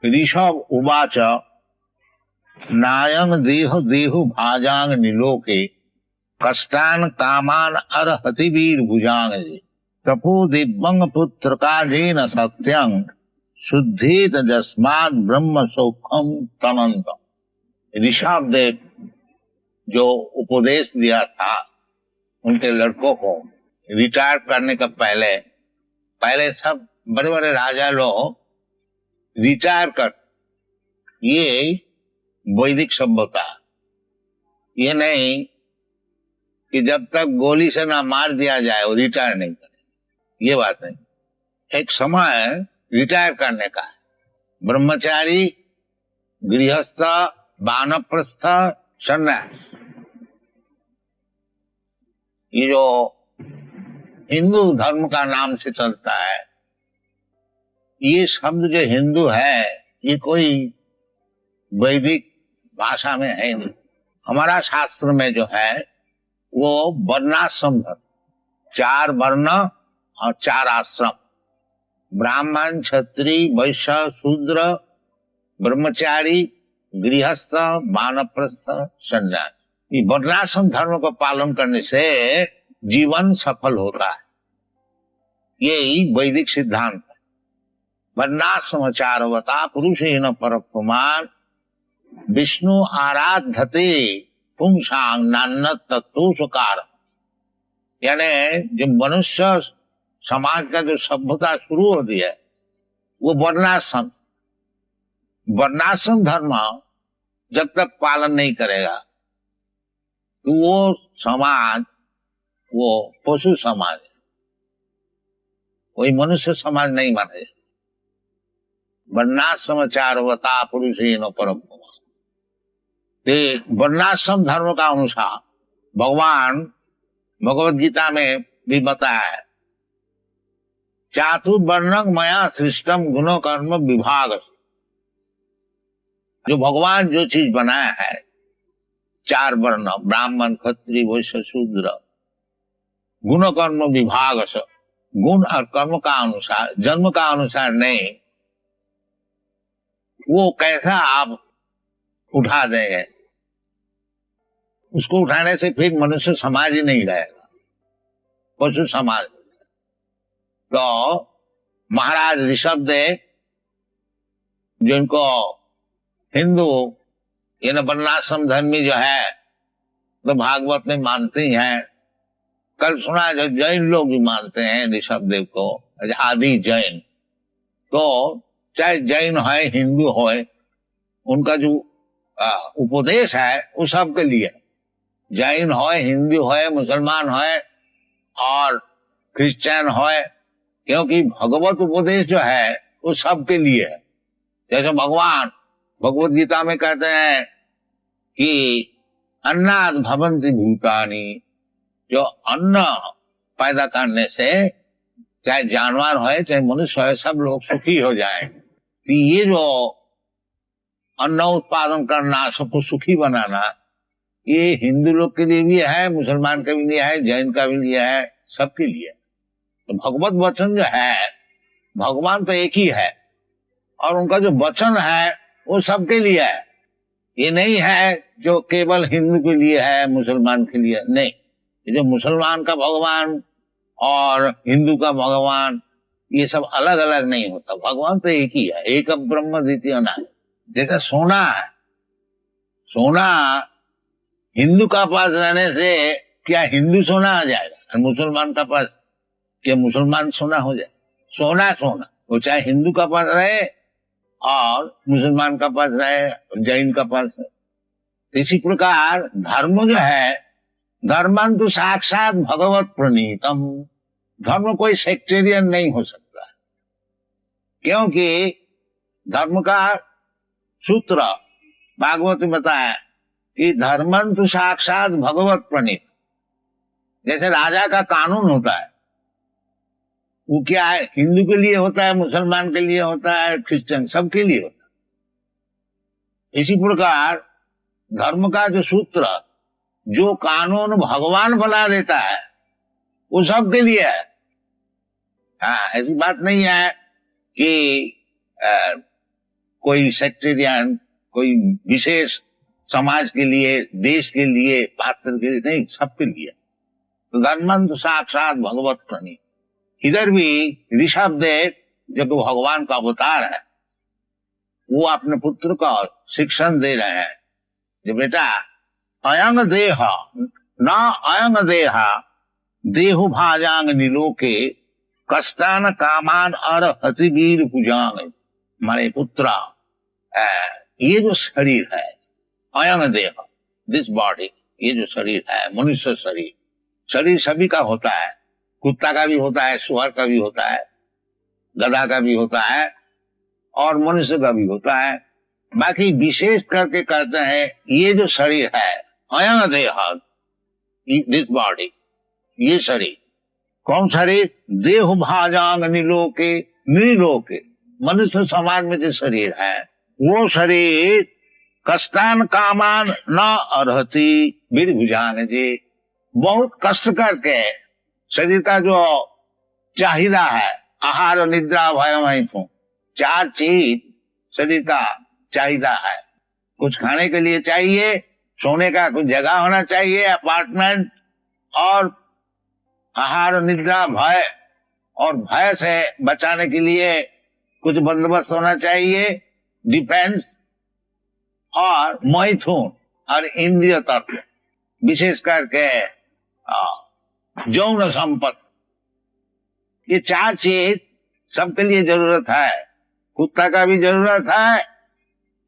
ऋषभ उवाच नायं देह देहु भाजांग निलोके कष्टान कामान अर्हति वीर भुजांग तपो दिव्यंग पुत्र काजेन सत्यं शुद्धेत जस्मात् ब्रह्म सौखम तनंत। ऋषभ देव जो उपदेश दिया था उनके लड़कों को रिटायर करने का पहले सब बड़े बड़े राजा लोग रिटायर कर, ये वैदिक सभ्यता, ये नहीं कि जब तक गोली से ना मार दिया जाए वो रिटायर नहीं करे, ये बात नहीं। एक समय रिटायर करने का है। ब्रह्मचारी, गृहस्थ, वानप्रस्थ, सन्यास, ये जो हिंदू धर्म का नाम से चलता है, ये शब्द जो हिंदू है ये कोई वैदिक भाषा में है नहीं। हमारा शास्त्र में जो है वो वर्णाश्रम धर्म, 4 वर्ण और 4 आश्रम, ब्राह्मण, क्षत्रिय, वैश्य, शूद्र, ब्रह्मचारी, गृहस्थ, वानप्रस्थ, सन्यास, ये वर्णाश्रम धर्म को पालन करने से जीवन सफल होता है। यही वैदिक सिद्धांत है। वर्णाश्रमचारवता पुरुषेण परपुमान विष्णु आराधते पुंसांग नान्नत तत्वकार। यानी जो मनुष्य समाज का जो सभ्यता शुरू होती है वो वर्णाश्रम धर्म जब तक पालन नहीं करेगा तो वो समाज वो पशु समाज है, कोई मनुष्य समाज नहीं माने। वर्णाश्रमचारवता पुरुषेण परपुमान, वर्णाश्रम धर्म का अनुसार भगवान भगवद गीता में भी बताया है, चातुर्वर्णं मया सृष्टम गुण कर्म विभाग। जो भगवान जो चीज बनाया है 4 वर्ण, ब्राह्मण, क्षत्रिय, वैश्य, शूद्र, गुण कर्म विभाग से, गुण और कर्म का अनुसार, जन्म का अनुसार नहीं, वो कैसा आप उठा देंगे, उसको उठाने से फिर मनुष्य समाज ही नहीं रहेगा, पशु समाज। तो महाराज ऋषभदेव जिनको हिंदू ये वर्णाश्रम धर्मी जो है तो भागवत में मानते ही हैं। कल सुना जो जैन लोग भी मानते हैं ऋषभदेव को, आदि जैन। तो चाहे जैन है, हिंदू है, उनका जो उपदेश है वो सबके लिए, जैन है, हिंदू है, मुसलमान है और क्रिश्चियन है, क्योंकि भगवत उपदेश जो है वो सबके लिए है। जैसे भगवान भगवत गीता में कहते हैं कि अन्नाद भवन्ति भूतानि, जो अन्न पैदा करने से चाहे जानवर है चाहे मनुष्य है सब लोग सुखी हो जाए। तो ये जो अन्न उत्पादन करना, सबको सुखी बनाना, ये हिंदू लोग के लिए भी है, मुसलमान के भी लिए है, जैन का भी लिए है, सबके लिए। तो भगवत वचन जो है, भगवान तो एक ही है और उनका जो वचन है वो सबके लिए है। ये नहीं है जो केवल हिंदू के लिए है, मुसलमान के लिए नहीं। ये जो मुसलमान का भगवान और हिंदू का भगवान ये सब अलग अलग नहीं होता, भगवान तो एक ही है, एक ब्रह्म द्वितीय नास्ति। जैसे सोना है, सोना हिंदू का पास रहने से क्या हिंदू सोना आ जाएगा और मुसलमान का पास क्या मुसलमान सोना हो जाए? सोना सोना, वो चाहे हिंदू का पास रहे और मुसलमान का पास रहे, जैन का पास रहे। इसी प्रकार धर्म जो है, धर्मं तो साक्षात भगवत प्रणीतम, धर्म कोई सेक्टेरियन नहीं हो सकता, क्योंकि धर्म का सूत्र भागवत में बताया कि धर्मं तो साक्षात भगवत प्रणीत। जैसे राजा का कानून होता है, वो क्या है, हिंदू के लिए होता है, मुसलमान के लिए होता है, क्रिश्चियन सबके लिए होता है। इसी प्रकार धर्म का जो सूत्र, जो कानून भगवान बना देता है वो सबके लिए है। हाँ, ऐसी बात नहीं है कि कोई सेक्टेरियन, कोई विशेष समाज के लिए, देश के लिए, पात्र के लिए नहीं, सबके लिए। तो धनवंत साक्षात भगवत प्रणीत। इधर भी ऋषभ देव जो कि भगवान का अवतार है, वो अपने पुत्र को शिक्षण दे रहे हैं कि बेटा अयंग देह न अयंग देहा देहु भाजांग निलोके कष्टान कामान और हतिवीर भुजांग। हमारे पुत्र, ये जो शरीर है अयंग देह, दिस बॉडी, ये जो शरीर है मनुष्य शरीर, शरीर सभी का होता है, कुत्ता का भी होता है, सुअर का भी होता है, गधा का भी होता है और मनुष्य का भी होता है। बाकी विशेष करके कहते हैं ये जो शरीर है अयंग देह, दिस बॉडी, ये शरीर, कौन शरीर? देह भाजांग निलोके, निलोके मनुष्य समाज में जो शरीर है वो शरीर कष्टान कामान न अर्हति बीरभुजांग जी, बहुत कष्ट करके शरीर का जो चाहिदा है, आहार निद्रा भय मैथुन, 4 चीज शरीर का चाहिदा है। कुछ खाने के लिए चाहिए, सोने का कुछ जगह होना चाहिए, अपार्टमेंट, और आहार निद्रा भय, और भय से बचाने के लिए कुछ बंदोबस्त होना चाहिए, डिफेंस, और मैथुन और इंद्रिय तत्व, विशेष करके यौन संपत्ति। ये 4 चीज सबके लिए जरूरत है, कुत्ता का भी जरूरत है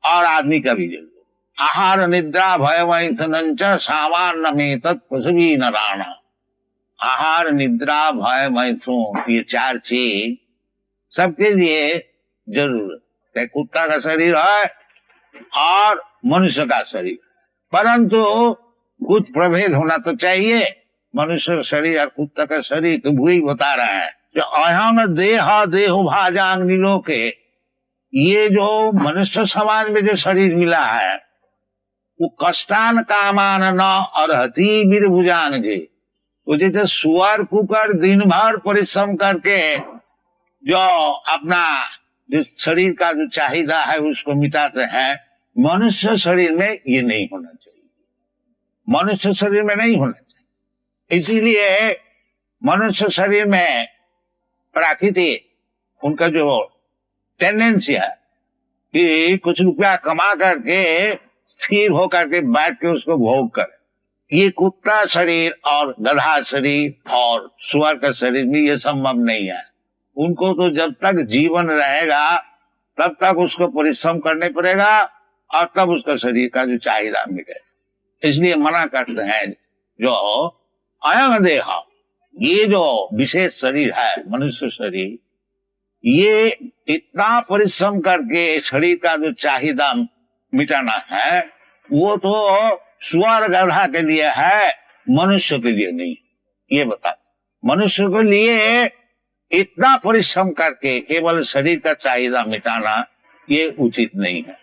और आदमी का भी जरूरत है। आहार निद्रा भय मैथुन सामान्य में तत्पशुभी नारायण। आहार निद्रा भय मैथुन, ये 4 चीज सबके लिए जरूरत है। कुत्ता का शरीर है और मनुष्य का शरीर, परंतु कुछ प्रभेद होना तो चाहिए। मनुष्य शरीर और कुत्ता का शरीर तो वही बता रहे हैं जो अहंग देह देहु भाजांग निलोके, ये जो मनुष्य समाज में जो शरीर मिला है वो कष्टान कामान न अर्हति बीरभुजांग जी। तो जैसे सुअर कुकर दिन भर परिश्रम करके जो अपना जो शरीर का जो चाहिदा है उसको मिटाते हैं, मनुष्य शरीर में ये नहीं होना चाहिए, मनुष्य शरीर में नहीं होना चाहिए। इसीलिए मनुष्य शरीर में प्राकृतिक उनका जो टेंडेंसी है कि कुछ रुपया कमा करके स्थिर होकर के बैठ के उसको भोग करे। ये कुत्ता शरीर और गधा शरीर और सुअर का शरीर में ये संभव नहीं है। उनको तो जब तक जीवन रहेगा तब तक उसको परिश्रम करने पड़ेगा और तब उसका शरीर का जो चाहिदा मिलेगा। इसलिए मना करते हैं जो अयंग देह, ये जो विशेष शरीर है मनुष्य शरीर, ये इतना परिश्रम करके शरीर का जो चाहिदा मिटाना है वो तो सुअर गधा के लिए है, मनुष्य के लिए नहीं। ये बता, मनुष्य के लिए इतना परिश्रम करके केवल शरीर का चाहिदा मिटाना ये उचित नहीं है।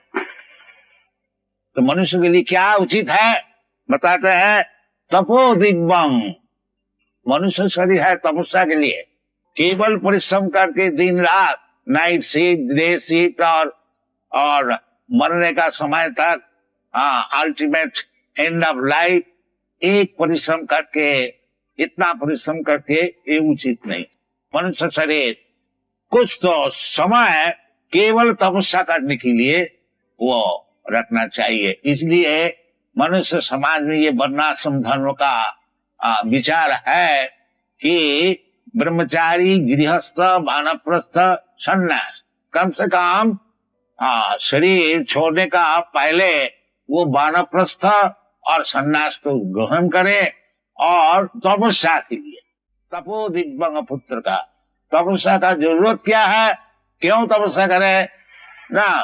तो मनुष्य के लिए क्या उचित है बताते हैं, तपो दिव्यम। मनुष्य शरीर है तपस्या के लिए, केवल परिश्रम करके दिन रात नाइट शिफ्ट, डे शिफ्ट और मरने का समय तक अल्टीमेट एंड ऑफ लाइफ एक परिश्रम करके, इतना परिश्रम करके ये उचित नहीं। मनुष्य शरीर कुछ तो समय केवल तपस्या करने के लिए वो रखना चाहिए। इसलिए मनुष्य समाज में ये वर्णाश्रम धर्म का विचार है कि ब्रह्मचारी, गृहस्थ, वानप्रस्थ, सन्यास, कम से कम शरीर छोड़ने का पहले वो वानप्रस्थ और सन्यास तो ग्रहण करे। और तपस्या के लिए तपो दिव्यंग पुत्र का, तपस्या का जरूरत क्या है, क्यों तपस्या करे ना,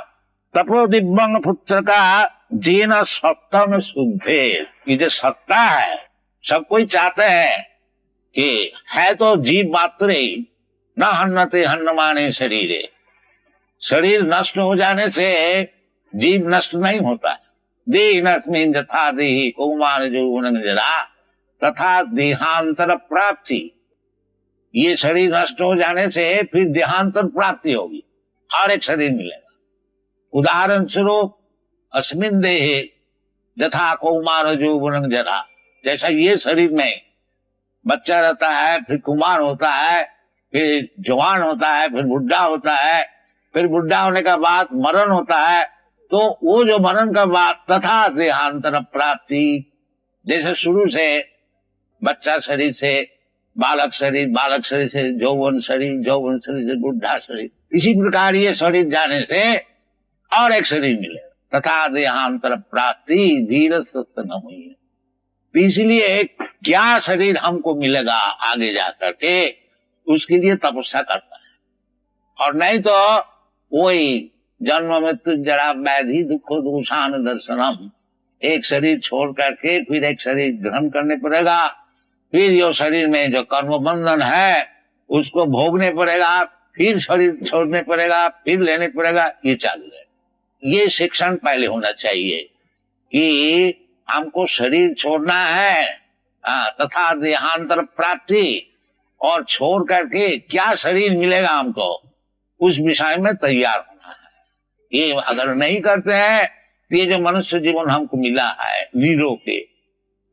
तपो दिव्यंग पुत्र का जीन सत्ता में शुद्धे। ये जो सत्ता है सब कोई चाहते हैं कि है तो जीव मात्र ही, न हन्नते हन्नमाने शरीरे। शरीर नष्ट हो जाने से जीव नष्ट नहीं होता। देहिनस्मिन् यथा देहि कौमार यौवनं जरा तथा देहांतर प्राप्ति। ये शरीर नष्ट हो जाने से फिर देहांतर प्राप्ति होगी और एक शरीर मिलेगा। उदाहरण स्वरूप अस्मिन देहे यथा कौमार यौवनं जरा, जैसा ये शरीर में बच्चा रहता है, फिर कुमार होता है, फिर जवान होता है, फिर बुढ़ा होता है, फिर बुढ़ा होने का बाद मरण होता है, तो वो जो मरण का बाद तथा देहांतर प्राप्ति, जैसे शुरू से बच्चा शरीर से बालक शरीर, बालक शरीर से यौवन शरीर, यौवन शरीर से बुढ़ा शरीर, इसी प्रकार ये शरीर जाने से और एक शरीर मिलेगा। तथा देहांतर प्राप्ति धीरे सत्य न हुई है। तो इसलिए क्या शरीर हमको मिलेगा आगे जाकर के, उसके लिए तपस्या करता है। और नहीं तो वही जन्म मृत्यु जरा व्याधि दुख दोषान दर्शनम, एक शरीर छोड़ करके फिर एक शरीर ग्रहण करने पड़ेगा, फिर जो शरीर में जो कर्म बंधन है उसको भोगने पड़ेगा, फिर शरीर छोड़ने पड़ेगा, फिर लेने पड़ेगा, ये चालू है। ये शिक्षण पहले होना चाहिए कि हमको शरीर छोड़ना है, तथा देहांतर प्राप्ति, और छोड़ करके क्या शरीर मिलेगा हमको, उस विषय में तैयार होना है। ये अगर नहीं करते हैं तो ये जो मनुष्य जीवन हमको मिला है नीरो के,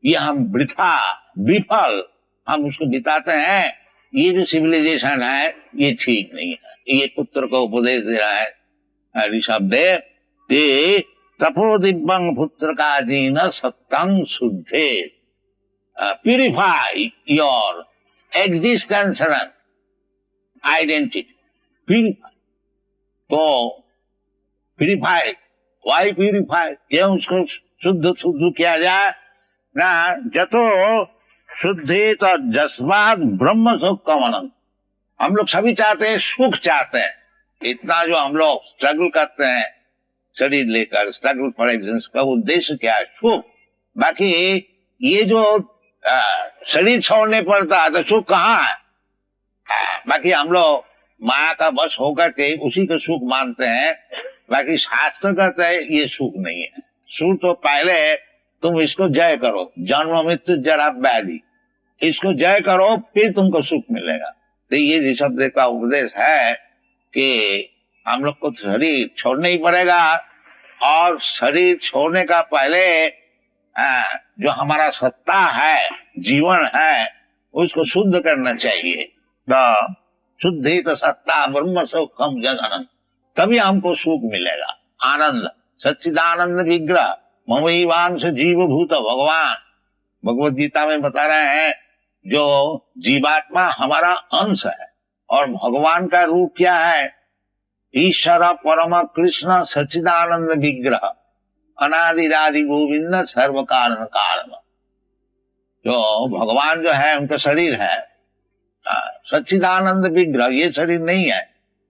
ये हम वृथा विफल हम उसको बिताते हैं। ये जो सिविलाइजेशन है ये ठीक नहीं है। ये पुत्र को उपदेश दे रहा है ऋषभ देव, तपो दिव्यं पुत्र का जीन सत्तं शुद्धे, purify your existence and identity. Purify, तो प्यूरिफाई, वाई प्यूरिफाई, ये उसको शुद्ध शुद्ध किया जाए ना। जतो शुद्धि तो जस्मात ब्रह्म सुख कमनम। हम लोग सभी चाहते हैं, सुख चाहते हैं। इतना जो हम लोग स्ट्रगल करते हैं शरीर लेकर, स्ट्रगल फॉर एग्जिस्टेंस का उद्देश्य क्या है? सुख। बाकी ये जो शरीर छोड़ने पड़ता है तो सुख कहाँ है? बाकी हम लोग माया का बस होकर के उसी को सुख मानते हैं। बाकी शास्त्र कहते हैं ये सुख नहीं है। सुख तो पहले तुम इसको जय करो, जन्म मृत्यु जरा व्याधि, इसको जय करो, फिर तुमको सुख मिलेगा। तो ये ऋषभ देव का उपदेश है कि हम लोग को शरीर छोड़ना ही पड़ेगा, और शरीर छोड़ने का पहले जो हमारा सत्ता है, जीवन है, उसको शुद्ध करना चाहिए। तो शुद्धि तो सत्ता ब्रह्म सुखम जननम, तभी हमको सुख मिलेगा, आनंद। सच्चिदानंद विग्रह ममैवांश जीव भूत भगवान, भगवत गीता में बता रहे हैं जो जीवात्मा हमारा अंश है, और भगवान का रूप क्या है? ईश्वर परम कृष्ण सच्चिदानंद विग्रह अनादिरादि गोविंद सर्व कारण कारण। जो भगवान जो है उनका शरीर है सच्चिदानंद विग्रह, ये शरीर नहीं है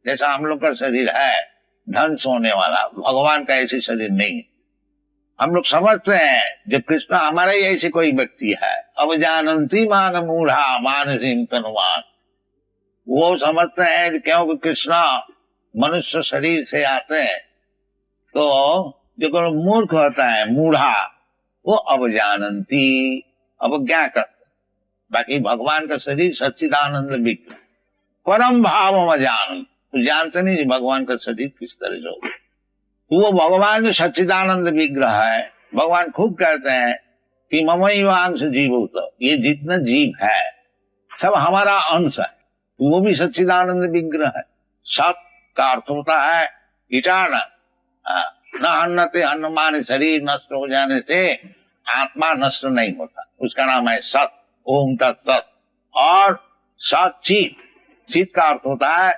जैसा हम लोग का शरीर है धन सोने वाला। भगवान का ऐसे शरीर नहीं है। हम लोग समझते हैं जो कृष्ण हमारा ही ऐसे कोई व्यक्ति है। अब जानती मान मूढ़ा मानसिम तनुमान, वो समझते हैं क्योंकि कृष्ण मनुष्य शरीर से आते हैं, तो जो मूर्ख होता है मूढ़ा, वो अब जानती अवज्ञा करते। बाकी भगवान का शरीर सच्चिदानंद विग्रह परम भाव अजान, जानते नहीं भगवान का शरीर किस तरह से होगा। तो वो भगवान जो सच्चिदानंद विग्रह है, भगवान खूब कहते हैं कि ममैवांश जीवोत, ये जितना जीव है सब हमारा अंश है। तो वो भी सच्चिदानंद विग्रह है। सत का अर्थ होता है इटाना, न अन्नते अन्नमान, शरीर नष्ट हो जाने से आत्मा नष्ट नहीं होता, उसका नाम है सत। ओम तत्सत। और सत चित, चित का अर्थ होता है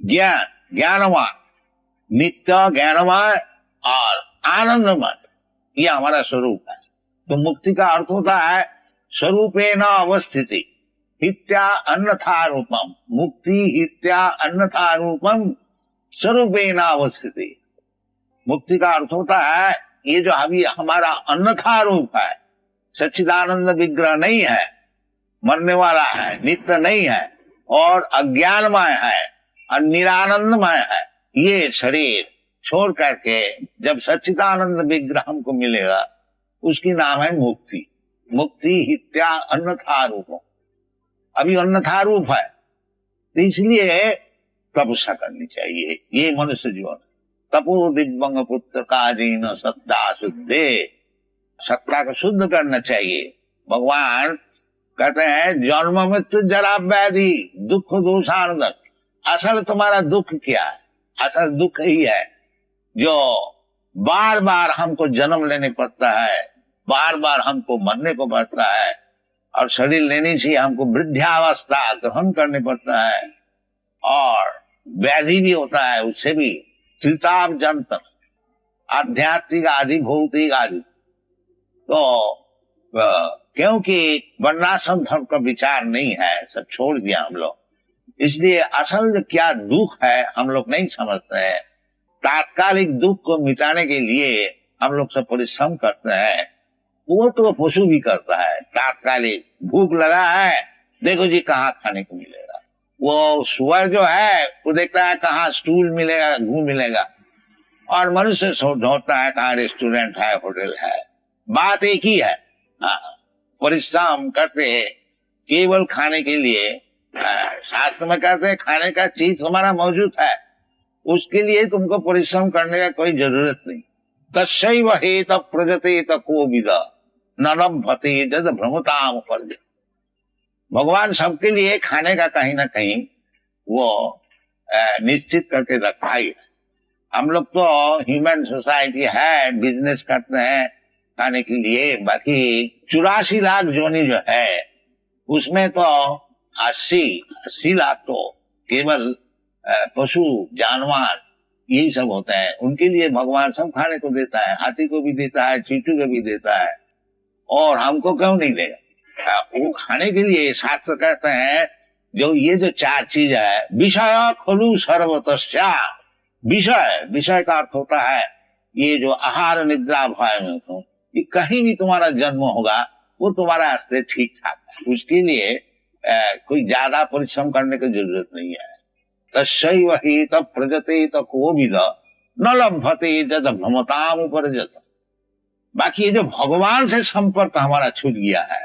ज्ञान, ज्ञानवान, नित्य ज्ञानवान और आनंदमय, ये हमारा स्वरूप है। तो मुक्ति का अर्थ होता है स्वरूपेण अवस्थिति हित्या अन्यथा रूपम, मुक्ति हित्या अन्यथा रूपम स्वरूपेण अवस्थिति। मुक्ति का अर्थ होता है ये जो अभी हमारा अन्यथा रूप है, सच्चिदानंद विग्रह नहीं है, मरने वाला है, नित्य नहीं है, और अज्ञानमय है और निरानंदमय है, ये शरीर छोड़ करके जब सच्चिदानंद विग्रह हमको मिलेगा उसकी नाम है मुक्ति। मुक्ति हित्या अन्यथा रूप, अभी अन्यथा रूप है, तो इसलिए तपस्या करनी चाहिए। ये मनुष्य जीवन तपो दिव्यंग पुत्र काजीन सत्ता शुद्धे, सत्ता को शुद्ध करना चाहिए। भगवान कहते हैं जन्म मृत्यु जरा व्याधि दुख दोषानुदक, असल तुम्हारा दुख क्या है? असल दुख ही है जो बार बार हमको जन्म लेने पड़ता है, बार बार हमको मरने को पड़ता है, और शरीर लेने से हमको वृद्धावस्था ग्रहण करने पड़ता है, और व्याधि भी होता है उससे भी, त्रिताप जंतर, आध्यात्मिक आदि भौतिक आदि। तो क्योंकि वर्णाश्रम धर्म का विचार नहीं है, सब छोड़ दिया हम लोग, इसलिए असल क्या दुख है हम लोग नहीं समझते हैं। तात्कालिक दुख को मिटाने के लिए हम लोग सब परिश्रम करते हैं, वो तो पशु भी करता है। तात्कालिक भूख लगा है, देखो जी कहाँ खाने को मिलेगा, वो सुअर जो है वो देखता है कहाँ स्टूल मिलेगा, घू मिलेगा, और मनुष्य ढूंढता है कहाँ रेस्टोरेंट है, होटल है। बात एक ही है, परिश्रम करते हैं केवल खाने के लिए। शास्त्र में कहते हैं खाने का चीज तुम्हारा मौजूद है, उसके लिए तुमको परिश्रम करने का कोई जरूरत नहीं। तस्यैव हेत प्रजते तकोविद न लभते जद भ्रमताम पर्ज। भगवान सबके लिए खाने का कहीं ना कहीं वो निश्चित करके रखा ही है। हम लोग तो ह्यूमन सोसाइटी है, बिजनेस करते हैं खाने के लिए। बाकी 84 लाख जोनी जो है उसमें तो 80 लाख तो केवल पशु जानवर यही सब होते हैं, उनके लिए भगवान सब खाने को देता है। हाथी को भी देता है, चींटू को भी देता है, और हमको क्यों नहीं देगा? वो खाने के लिए शास्त्र कहते हैं जो ये जो 4 चीज है, विषय खलु सर्वतस्या। विषय का अर्थ होता है ये जो आहार निद्रा भय में तो ये कहीं भी तुम्हारा जन्म होगा वो तुम्हारा रास्ते ठीक ठाक है, उसके लिए कोई ज्यादा परिश्रम करने की जरूरत नहीं है। तस्यैव हेत प्रजते तकोविद न लभते जद भ्रमताम उपरजत। बाकी ये जो भगवान से संपर्क हमारा छूट गया है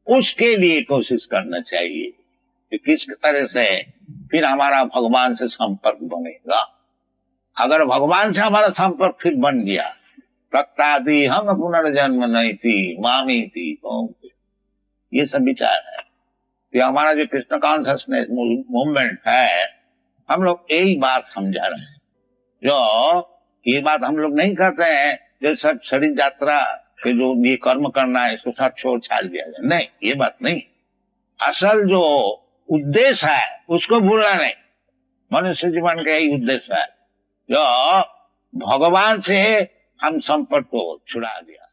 उसके लिए कोशिश करना चाहिए कि किस तरह से फिर हमारा भगवान से संपर्क बनेगा। अगर भगवान से हमारा संपर्क फिर बन गया, तत्तादि हम पुनर्जन्म नहीं थी मामी थी कौन, ये सब विचार है। तो हमारा जो कृष्ण कॉन्शियसनेस मूवमेंट है, हम लोग यही बात समझा रहे हैं। जो ये बात हम लोग नहीं करते हैं जो सब शरीर यात्रा के जो ये कर्म करना है इसको सब छोड़ छाड़ दिया जाए, नहीं, ये बात नहीं। असल जो उद्देश्य है उसको भूलना नहीं। मनुष्य जीवन का यही उद्देश्य है जो भगवान से हम संपर्क को छुड़ा दिया।